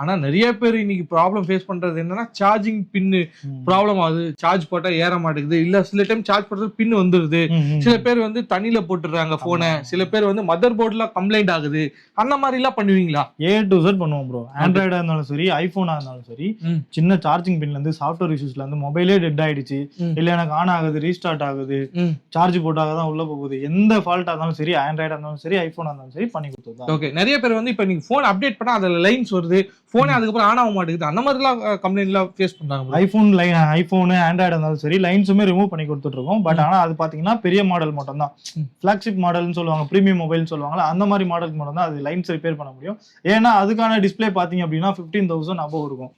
ஆனா நிறைய பேர் இன்னைக்கு ப்ராப்ளம் ஃபேஸ் பண்றது என்னன்னா சார்ஜிங் பின்னு ப்ராப்ளம் ஆகுது, சார்ஜ் போட்டா ஏற மாட்டேங்குது, இல்ல சில டைம் சார்ஜ் பண்றது பின் வந்துருது, சில பேர் வந்து தண்ணியில போட்டுடுறாங்க போனை, சில பேர் வந்து மதர் போர்டுல கம்ப்ளைண்ட் ஆகுது. அந்த மாதிரி எல்லாம் பண்ணுவீங்களா? A to Z பண்ணுவோம் ப்ரோ. ஆண்ட்ராய்டா இருந்தாலும் சரி, ஐபோனா இருந்தாலும் சரி, சின்ன சார்ஜிங் பின்ல இருந்து சாஃப்ட்வேர் இஷ்யூஸ்ல இருந்து மொபைலே டெட் ஆயிடுச்சு, இல்ல எனக்கு ஆன் ஆகுது, ரீஸ்டார்ட் ஆகுது, சார்ஜ் போட்டாக தான் உள்ள போகுது, எந்த ஃபால்ட்டா இருந்தாலும் சரி, ஆண்ட்ராய்டா இருந்தாலும் சரி, ஐபோனா இருந்தாலும் சரி பண்ணி கொடுத்துருவோம். ஓகே, நிறைய பேர் வந்து இப்ப நீங்க போன் அப்டேட் பண்ணா அதுல லைன்ஸ் வருது, போனே அதுக்கப்புறம் ஆன் ஆக மாட்டேங்குது, அந்த மாதிரி எல்லாம் கம்ப்ளைண்ட் எல்லாம் ஃபேஸ் பண்றாங்க. ஐபோன் ஆண்ட்ராய்டு இருந்தாலும் சரி லைன்ஸுமே ரிமூவ் பண்ணி கொடுத்துட்டு இருக்கோம். பட் ஆனா அது பாத்தீங்கன்னா பெரிய மாடல் மட்டும் தான், பிளாக்ஷிப் மாடல்னு சொல்லுவாங்க, பிரீமியம் மொபைல் சொல்லுவாங்க, அந்த மாதிரி மாடலுக்கு மட்டும் தான் அது லைன்ஸ் ரிப்பேர் பண்ண முடியும். ஏன்னா அதுக்கான டிஸ்பிளே பாத்தீங்க அப்படின்னா 15,000 அபோவ் இருக்கும்.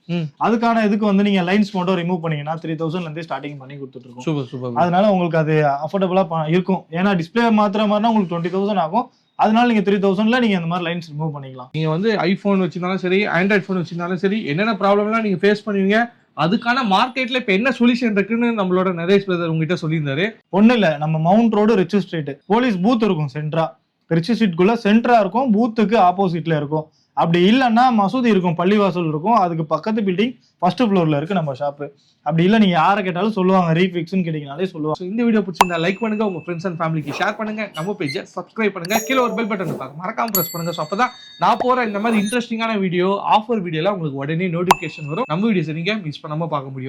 அதுக்கான இதுக்கு வந்து நீங்க லைன்ஸ் மட்டும் ரிமூவ் பண்ணீங்கன்னா 3,000ல இருந்து ஸ்டார்டிங் பண்ணி கொடுத்துட்டு இருக்கோம். அதனால உங்களுக்கு அது அஃபோர்டபுளா இருக்கும். ஏன்னா டிஸ்பிளே மாத்திர மாதிரினா உங்களுக்கு 20,000 ஆகும். அதனால நீங்க 3,000ல நீங்க அந்த மாதிரி லைன்ஸ் ரிமூவ் பண்ணிக்கலாம். நீங்க வந்து ஐபோன் வச்சிருந்தாலும் சரி, ஆண்ட்ராய்ட் போன் வச்சிருந்தாலும் சரி, என்னென்ன ப்ராப்ளம்லாம் நீங்க ஃபேஸ் பண்ணுவீங்க, அதுக்கான மார்க்கெட்ல இப்ப என்ன சொல்யூஷன் இருக்குன்னு நம்மளோட நரேஷ் பிரதர் உங்ககிட்ட சொல்லியிருந்தாரு. ஒண்ணு இல்ல, நம்ம mount road rich street police booth இருக்கும் சென்ட்ரா, ரிச் ஸ்ட்ரீட்குள்ள சென்ட்ரா இருக்கும், பூத்துக்கு ஆப்போசிட்ல இருக்கும். அப்படி இல்லைன்னா மசூதி இருக்கும், பள்ளிவாசல் இருக்கும், அதுக்கு பக்கத்து பில்டிங் ஃபர்ஸ்ட் ஃப்ளோர்ல இருக்கு நம்ம ஷாப்பு. அப்படி இல்லை நீங்க யாரை கேட்டாலும் சொல்லுவாங்க, ரீஃபிக்ஸ்னு கேட்டீங்கனாலே சொல்லுவாங்க. இந்த வீடியோ பிடிச்சிருந்தா லைக் பண்ணுங்க, உங்க ஃப்ரெண்ட்ஸ் அண்ட் ஃபேமிலிக்கு ஷேர் பண்ணுங்க, நம்ம பேஜை சப்ஸ்கிரைப் பண்ணுங்க, கீழே ஒரு பெல் பட்டன் இருப்பாங்க மறக்காம பிரஸ் பண்ணுங்க. ஸோ அப்பதான் நான் போற இந்த மாதிரி இன்ட்ரெஸ்டிங்கான வீடியோ, ஆஃபர் வீடியோலாம் உங்களுக்கு உடனே நோட்டிஃபிகேஷன் வரும். நம்ம வீடியோஸ் நீங்க மிஸ் பண்ணாம பார்க்க முடியும்.